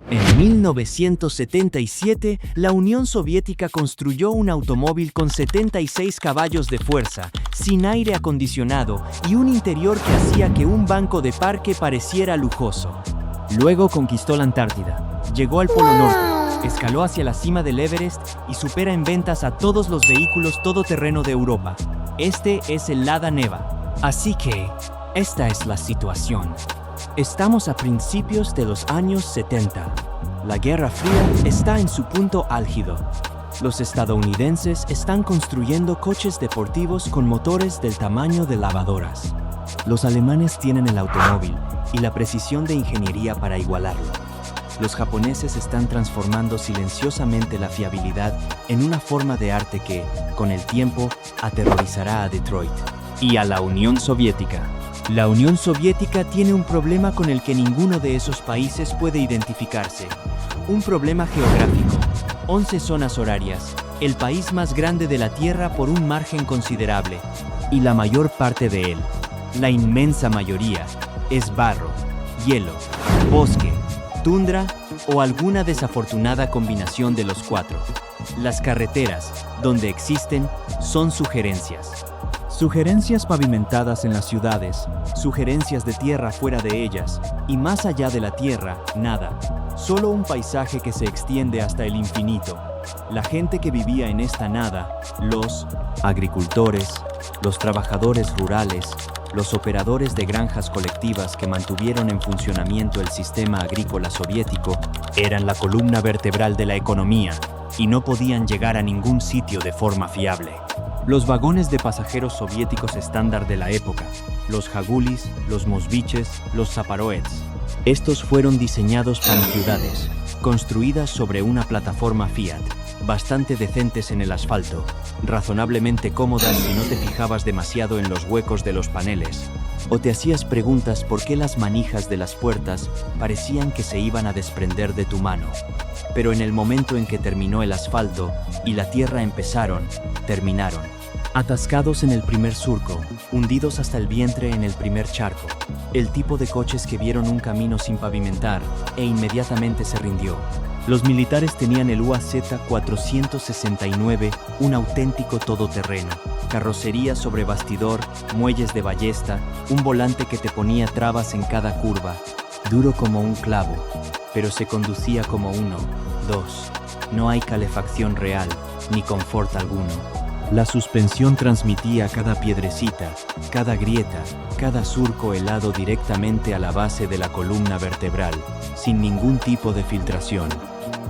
En 1977, la Unión Soviética construyó un automóvil con 76 caballos de fuerza, sin aire acondicionado y un interior que hacía que un banco de parque pareciera lujoso. Luego conquistó la Antártida, llegó al Polo Norte, escaló hacia la cima del Everest y supera en ventas a todos los vehículos todoterreno de Europa. Este es el Lada Neva. Así que, esta es la situación. Estamos a principios de los años 70. La Guerra Fría está en su punto álgido. Los estadounidenses están construyendo coches deportivos con motores del tamaño de lavadoras. Los alemanes tienen el automóvil y la precisión de ingeniería para igualarlo. Los japoneses están transformando silenciosamente la fiabilidad en una forma de arte que, con el tiempo, aterrorizará a Detroit y a la Unión Soviética. La Unión Soviética tiene un problema con el que ninguno de esos países puede identificarse. Un problema geográfico. 11 zonas horarias, el país más grande de la Tierra por un margen considerable, y la mayor parte de él, la inmensa mayoría, es barro, hielo, bosque, tundra o alguna desafortunada combinación de los cuatro. Las carreteras, donde existen, son sugerencias. Sugerencias pavimentadas en las ciudades, sugerencias de tierra fuera de ellas, y más allá de la tierra, nada. Solo un paisaje que se extiende hasta el infinito. La gente que vivía en esta nada, los agricultores, los trabajadores rurales, los operadores de granjas colectivas que mantuvieron en funcionamiento el sistema agrícola soviético, eran la columna vertebral de la economía y no podían llegar a ningún sitio de forma fiable. Los vagones de pasajeros soviéticos estándar de la época, los Jagulis, los Moskviches, los Zaporozhets. Estos fueron diseñados para ciudades, construidas sobre una plataforma Fiat, bastante decentes en el asfalto, razonablemente cómodas si no te fijabas demasiado en los huecos de los paneles, o te hacías preguntas por qué las manijas de las puertas parecían que se iban a desprender de tu mano. Pero en el momento en que terminó el asfalto y la tierra terminaron. Atascados en el primer surco, hundidos hasta el vientre en el primer charco. El tipo de coches que vieron un camino sin pavimentar e inmediatamente se rindió. Los militares tenían el UAZ-469, un auténtico todoterreno. Carrocería sobre bastidor, muelles de ballesta, un volante que te ponía trabas en cada curva. Duro como un clavo, pero se conducía como uno, dos. No hay calefacción real, ni confort alguno. La suspensión transmitía cada piedrecita, cada grieta, cada surco helado directamente a la base de la columna vertebral, sin ningún tipo de filtración.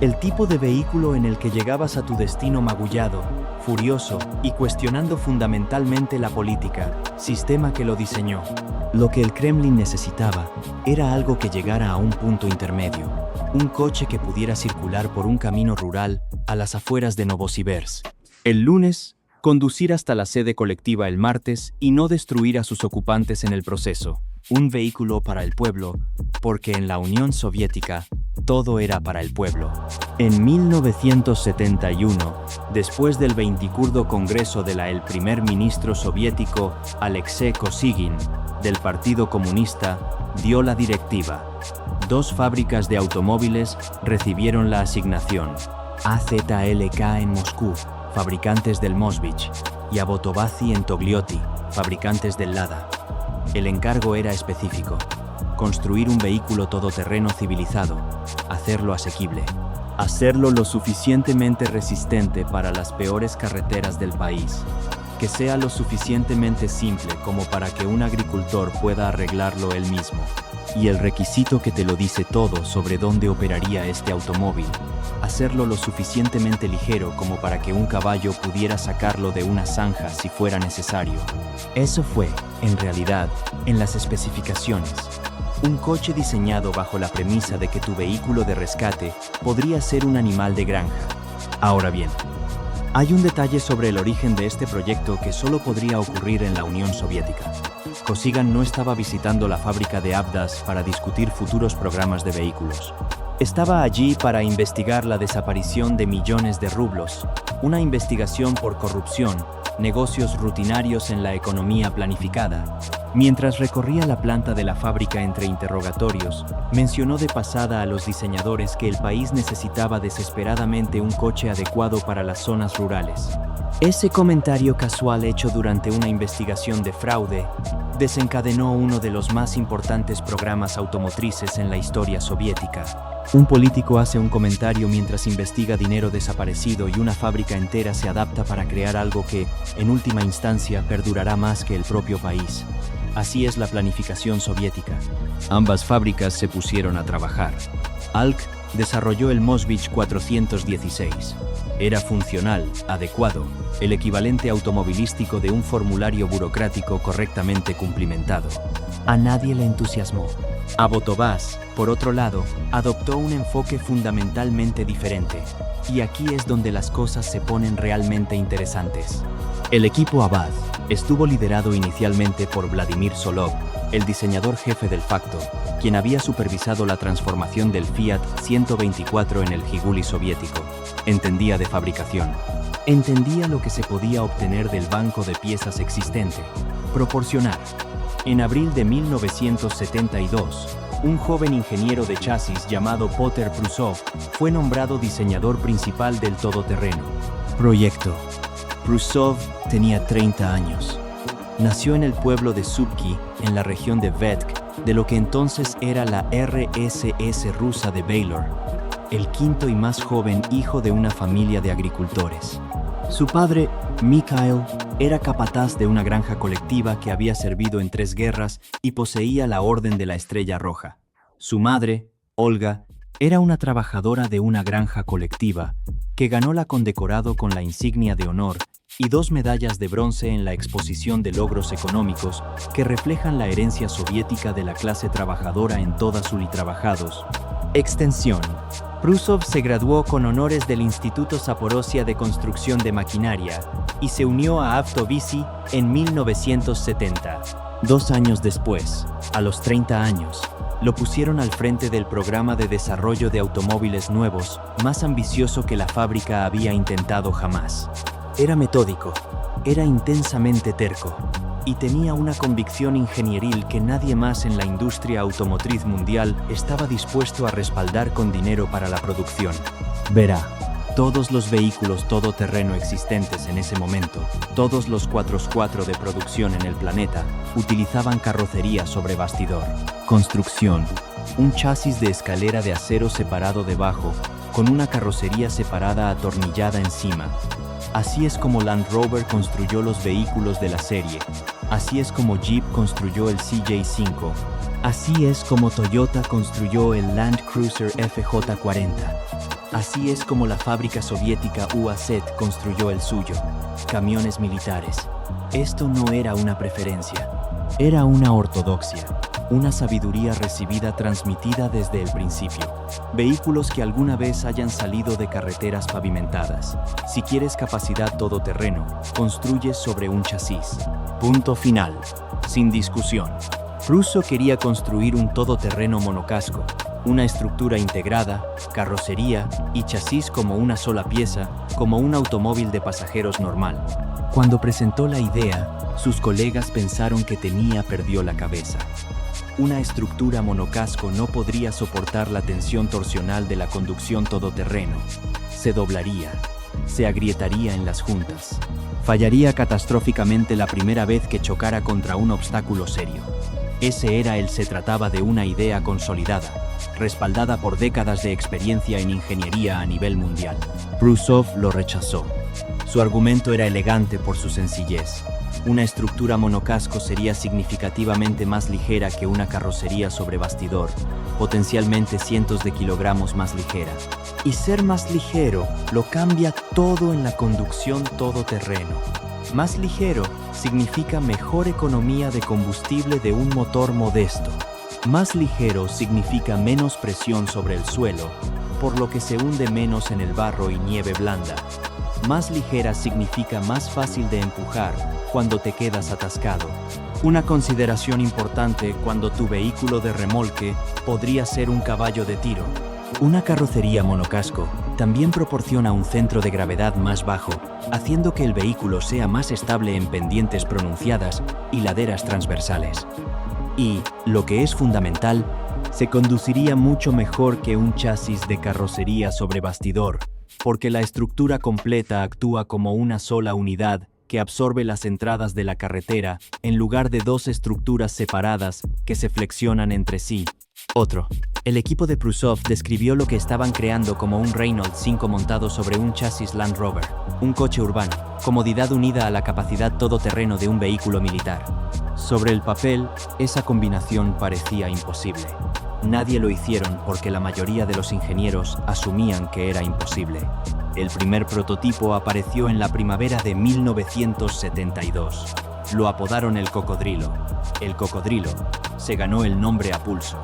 El tipo de vehículo en el que llegabas a tu destino magullado, furioso y cuestionando fundamentalmente la política, sistema que lo diseñó. Lo que el Kremlin necesitaba era algo que llegara a un punto intermedio, un coche que pudiera circular por un camino rural a las afueras de Novosibirsk. El lunes, conducir hasta la sede colectiva el martes y no destruir a sus ocupantes en el proceso. Un vehículo para el pueblo, porque en la Unión Soviética todo era para el pueblo. En 1971, después del 24º Congreso el primer ministro soviético Alexei Kosygin, del Partido Comunista, dio la directiva. 2 fábricas de automóviles recibieron la asignación. AZLK en Moscú, fabricantes del Moskvich, y Abotovazi en Togliatti, fabricantes del Lada. El encargo era específico: construir un vehículo todoterreno civilizado, hacerlo asequible, hacerlo lo suficientemente resistente para las peores carreteras del país, que sea lo suficientemente simple como para que un agricultor pueda arreglarlo él mismo, y el requisito que te lo dice todo sobre dónde operaría este automóvil, hacerlo lo suficientemente ligero como para que un caballo pudiera sacarlo de una zanja si fuera necesario. Eso fue, en realidad, en las especificaciones. Un coche diseñado bajo la premisa de que tu vehículo de rescate podría ser un animal de granja. Ahora bien, hay un detalle sobre el origen de este proyecto que solo podría ocurrir en la Unión Soviética. Kosygin no estaba visitando la fábrica de Avdas para discutir futuros programas de vehículos. Estaba allí para investigar la desaparición de millones de rublos, una investigación por corrupción, negocios rutinarios en la economía planificada, Mientras recorría la planta de la fábrica entre interrogatorios, mencionó de pasada a los diseñadores que el país necesitaba desesperadamente un coche adecuado para las zonas rurales. Ese comentario casual hecho durante una investigación de fraude desencadenó uno de los más importantes programas automotrices en la historia soviética. Un político hace un comentario mientras investiga dinero desaparecido y una fábrica entera se adapta para crear algo que, en última instancia, perdurará más que el propio país. Así es la planificación soviética. Ambas fábricas se pusieron a trabajar. Alk desarrolló el Moskvich 416. Era funcional, adecuado, el equivalente automovilístico de un formulario burocrático correctamente cumplimentado. A nadie le entusiasmó. Abbotobaz, por otro lado, adoptó un enfoque fundamentalmente diferente. Y aquí es donde las cosas se ponen realmente interesantes. El equipo Abad estuvo liderado inicialmente por Vladimir Solov, el diseñador jefe del Facto, quien había supervisado la transformación del Fiat 124 en el Jiguli soviético. Entendía de fabricación. Entendía lo que se podía obtener del banco de piezas existente. Proporcionar. En abril de 1972, un joven ingeniero de chasis llamado Peter Prusov fue nombrado diseñador principal del todoterreno. Proyecto. Prusov tenía 30 años. Nació en el pueblo de Subki, en la región de Vetk, de lo que entonces era la RSS rusa de Baylor, el quinto y más joven hijo de una familia de agricultores. Su padre, Mikhail, era capataz de una granja colectiva que había servido en 3 guerras y poseía la Orden de la Estrella Roja. Su madre, Olga, era una trabajadora de una granja colectiva que ganó la condecorado con la insignia de honor y 2 medallas de bronce en la exposición de logros económicos que reflejan la herencia soviética de la clase trabajadora en toda su trabajados. Extensión. Prusov se graduó con honores del Instituto Zaporozhia de Construcción de Maquinaria y se unió a Avtovisi en 1970. 2 años después, a los 30 años, lo pusieron al frente del programa de desarrollo de automóviles nuevos, más ambicioso que la fábrica había intentado jamás. Era metódico, era intensamente terco, y tenía una convicción ingenieril que nadie más en la industria automotriz mundial estaba dispuesto a respaldar con dinero para la producción. Verá, todos los vehículos todoterreno existentes en ese momento, todos los 4x4 de producción en el planeta, utilizaban carrocería sobre bastidor. Construcción. Un chasis de escalera de acero separado debajo, con una carrocería separada atornillada encima. Así es como Land Rover construyó los vehículos de la serie. Así es como Jeep construyó el CJ5. Así es como Toyota construyó el Land Cruiser FJ40. Así es como la fábrica soviética UAZ construyó el suyo. Camiones militares. Esto no era una preferencia. Era una ortodoxia. Una sabiduría recibida transmitida desde el principio. Vehículos que alguna vez hayan salido de carreteras pavimentadas. Si quieres capacidad todoterreno, construyes sobre un chasis. Punto final. Sin discusión. Prusov quería construir un todoterreno monocasco, una estructura integrada, carrocería y chasis como una sola pieza, como un automóvil de pasajeros normal. Cuando presentó la idea, sus colegas pensaron que perdió la cabeza. Una estructura monocasco no podría soportar la tensión torsional de la conducción todoterreno. Se doblaría, se agrietaría en las juntas. Fallaría catastróficamente la primera vez que chocara contra un obstáculo serio. Se trataba de una idea consolidada, respaldada por décadas de experiencia en ingeniería a nivel mundial. Prusov lo rechazó. Su argumento era elegante por su sencillez. Una estructura monocasco sería significativamente más ligera que una carrocería sobre bastidor, potencialmente cientos de kilogramos más ligera. Y ser más ligero lo cambia todo en la conducción todoterreno. Más ligero significa mejor economía de combustible de un motor modesto. Más ligero significa menos presión sobre el suelo, por lo que se hunde menos en el barro y nieve blanda. Más ligera significa más fácil de empujar cuando te quedas atascado. Una consideración importante cuando tu vehículo de remolque podría ser un caballo de tiro. Una carrocería monocasco también proporciona un centro de gravedad más bajo, haciendo que el vehículo sea más estable en pendientes pronunciadas y laderas transversales. Y, lo que es fundamental, se conduciría mucho mejor que un chasis de carrocería sobre bastidor, porque la estructura completa actúa como una sola unidad que absorbe las entradas de la carretera en lugar de dos estructuras separadas que se flexionan entre sí. El equipo de Prusov describió lo que estaban creando como un Renault 5 montado sobre un chasis Land Rover, un coche urbano, comodidad unida a la capacidad todoterreno de un vehículo militar. Sobre el papel, esa combinación parecía imposible. Nadie lo hicieron porque la mayoría de los ingenieros asumían que era imposible. El primer prototipo apareció en la primavera de 1972. Lo apodaron el cocodrilo. El cocodrilo se ganó el nombre a pulso.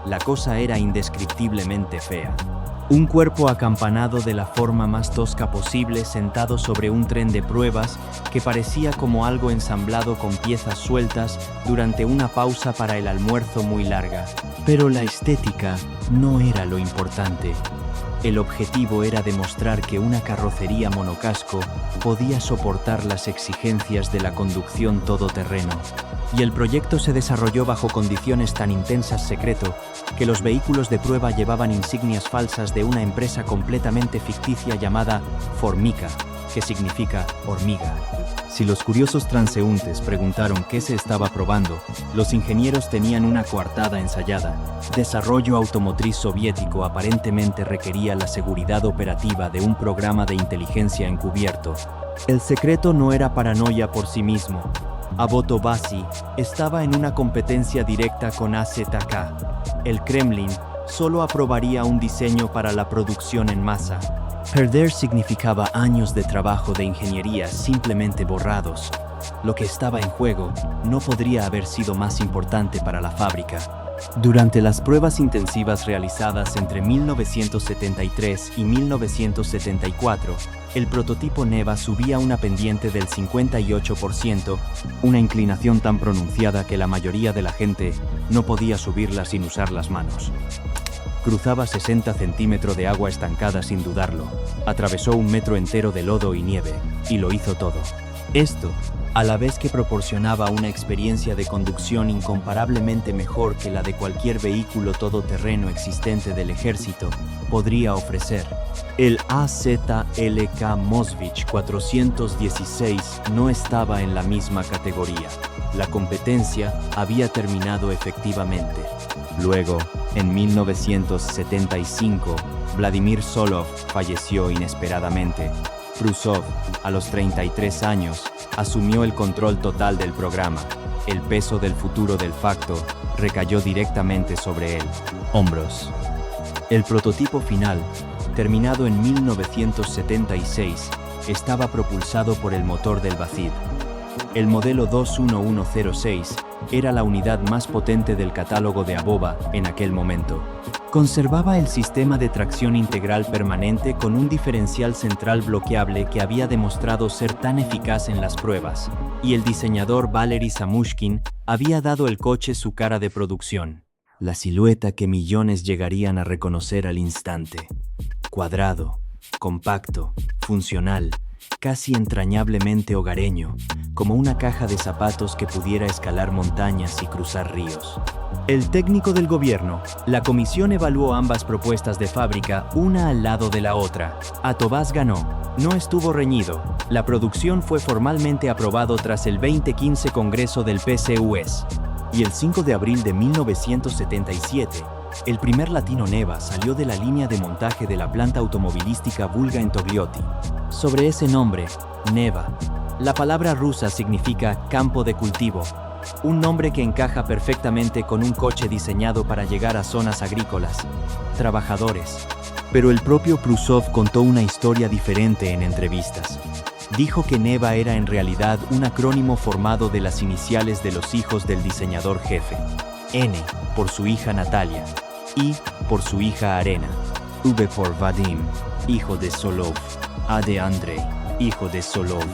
La cosa era indescriptiblemente fea. Un cuerpo acampanado de la forma más tosca posible sentado sobre un tren de pruebas que parecía como algo ensamblado con piezas sueltas durante una pausa para el almuerzo muy larga. Pero la estética no era lo importante. El objetivo era demostrar que una carrocería monocasco podía soportar las exigencias de la conducción todoterreno. Y el proyecto se desarrolló bajo condiciones tan intensas secreto que los vehículos de prueba llevaban insignias falsas de una empresa completamente ficticia llamada Formica, que significa hormiga. Si los curiosos transeúntes preguntaron qué se estaba probando, los ingenieros tenían una coartada ensayada. Desarrollo automotriz soviético aparentemente requería la seguridad operativa de un programa de inteligencia encubierto. El secreto no era paranoia por sí mismo. Aboto Basi estaba en una competencia directa con AZK. El Kremlin solo aprobaría un diseño para la producción en masa. Perder significaba años de trabajo de ingeniería simplemente borrados. Lo que estaba en juego no podría haber sido más importante para la fábrica. Durante las pruebas intensivas realizadas entre 1973 y 1974, el prototipo Neva subía una pendiente del 58%, una inclinación tan pronunciada que la mayoría de la gente no podía subirla sin usar las manos. Cruzaba 60 centímetros de agua estancada sin dudarlo, atravesó 1 metro entero de lodo y nieve, y lo hizo todo. Esto, a la vez que proporcionaba una experiencia de conducción incomparablemente mejor que la de cualquier vehículo todoterreno existente del ejército, podría ofrecer. El AZLK Moskvich 416 no estaba en la misma categoría. La competencia había terminado efectivamente. Luego, en 1975, Vladimir Solov falleció inesperadamente. Prusov, a los 33 años, asumió el control total del programa. El peso del futuro del Factor recayó directamente sobre él. Hombros. El prototipo final, terminado en 1976, estaba propulsado por el motor del Vazid. El modelo 21106 era la unidad más potente del catálogo de Abova en aquel momento. Conservaba el sistema de tracción integral permanente con un diferencial central bloqueable que había demostrado ser tan eficaz en las pruebas, y el diseñador Valery Samushkin había dado al coche su cara de producción. La silueta que millones llegarían a reconocer al instante. Cuadrado, compacto, funcional, casi entrañablemente hogareño, como una caja de zapatos que pudiera escalar montañas y cruzar ríos. El técnico del gobierno, la comisión evaluó ambas propuestas de fábrica, una al lado de la otra. Atobás ganó. No estuvo reñido. La producción fue formalmente aprobado tras el 2015 Congreso del PCUS. Y el 5 de abril de 1977, el primer latino Neva salió de la línea de montaje de la planta automovilística Volga en Togliatti. Sobre ese nombre, Neva, la palabra rusa significa campo de cultivo, un nombre que encaja perfectamente con un coche diseñado para llegar a zonas agrícolas, trabajadores. Pero el propio Prusov contó una historia diferente en entrevistas. Dijo que Neva era en realidad un acrónimo formado de las iniciales de los hijos del diseñador jefe. N por su hija Natalia, I por su hija Arena, V por Vadim, hijo de Solov, A de Andrei, hijo de Solov.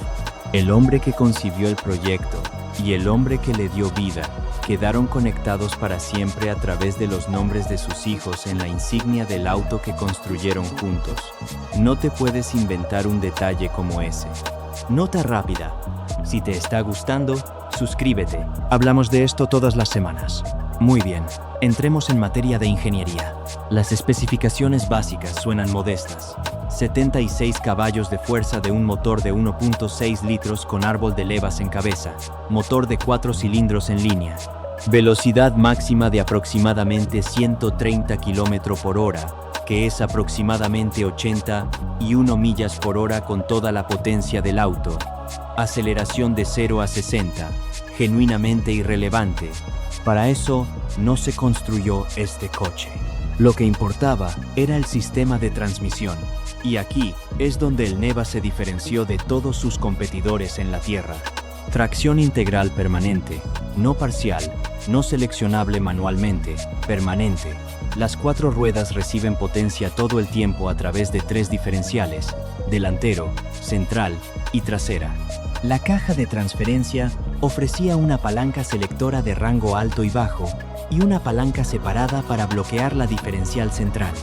El hombre que concibió el proyecto y el hombre que le dio vida quedaron conectados para siempre a través de los nombres de sus hijos en la insignia del auto que construyeron juntos. No te puedes inventar un detalle como ese. Nota rápida. Si te está gustando, suscríbete. Hablamos de esto todas las semanas. Muy bien, entremos en materia de ingeniería. Las especificaciones básicas suenan modestas. 76 caballos de fuerza de un motor de 1.6 litros con árbol de levas en cabeza, motor de 4 cilindros en línea. Velocidad máxima de aproximadamente 130 km por hora, que es aproximadamente 81 millas por hora con toda la potencia del auto. Aceleración de 0 a 60, genuinamente irrelevante. Para eso no se construyó este coche. Lo que importaba era el sistema de transmisión. Y aquí es donde el Neva se diferenció de todos sus competidores en la Tierra. Tracción integral permanente, no parcial, no seleccionable manualmente, permanente. Las 4 ruedas reciben potencia todo el tiempo a través de 3 diferenciales, delantero, central y trasera. La caja de transferencia ofrecía una palanca selectora de rango alto y bajo y una palanca separada para bloquear la diferencial central.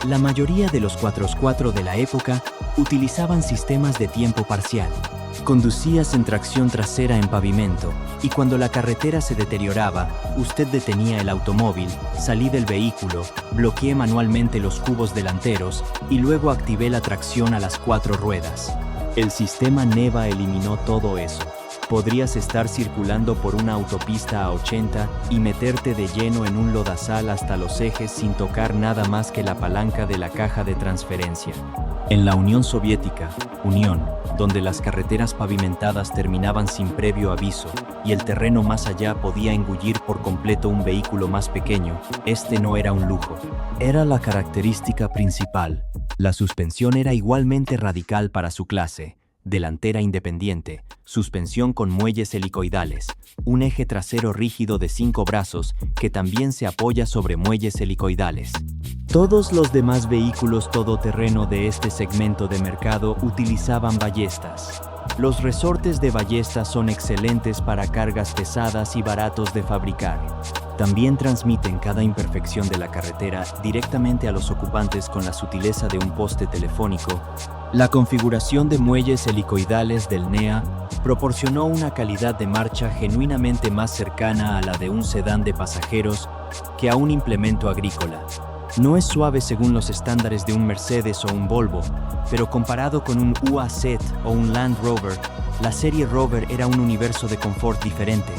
La mayoría de los 4x4 de la época utilizaban sistemas de tiempo parcial. Conducías en tracción trasera en pavimento y cuando la carretera se deterioraba, usted detenía el automóvil, salí del vehículo, bloqueé manualmente los cubos delanteros y luego activé la tracción a las 4 ruedas. El sistema Neva eliminó todo eso. Podrías estar circulando por una autopista a 80 y meterte de lleno en un lodazal hasta los ejes sin tocar nada más que la palanca de la caja de transferencia. En la Unión Soviética, donde las carreteras pavimentadas terminaban sin previo aviso y el terreno más allá podía engullir por completo un vehículo más pequeño, este no era un lujo. Era la característica principal. La suspensión era igualmente radical para su clase. Delantera independiente, suspensión con muelles helicoidales, un eje trasero rígido de 5 brazos que también se apoya sobre muelles helicoidales. Todos los demás vehículos todoterreno de este segmento de mercado utilizaban ballestas. Los resortes de ballestas son excelentes para cargas pesadas y baratos de fabricar. También transmiten cada imperfección de la carretera directamente a los ocupantes con la sutileza de un poste telefónico. La configuración de muelles helicoidales del NEA proporcionó una calidad de marcha genuinamente más cercana a la de un sedán de pasajeros que a un implemento agrícola. No es suave según los estándares de un Mercedes o un Volvo, pero comparado con un UAZ o un Land Rover, la serie Rover era un universo de confort diferente.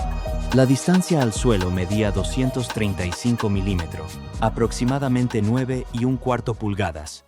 La distancia al suelo medía 235 milímetros, aproximadamente 9 1/4 pulgadas.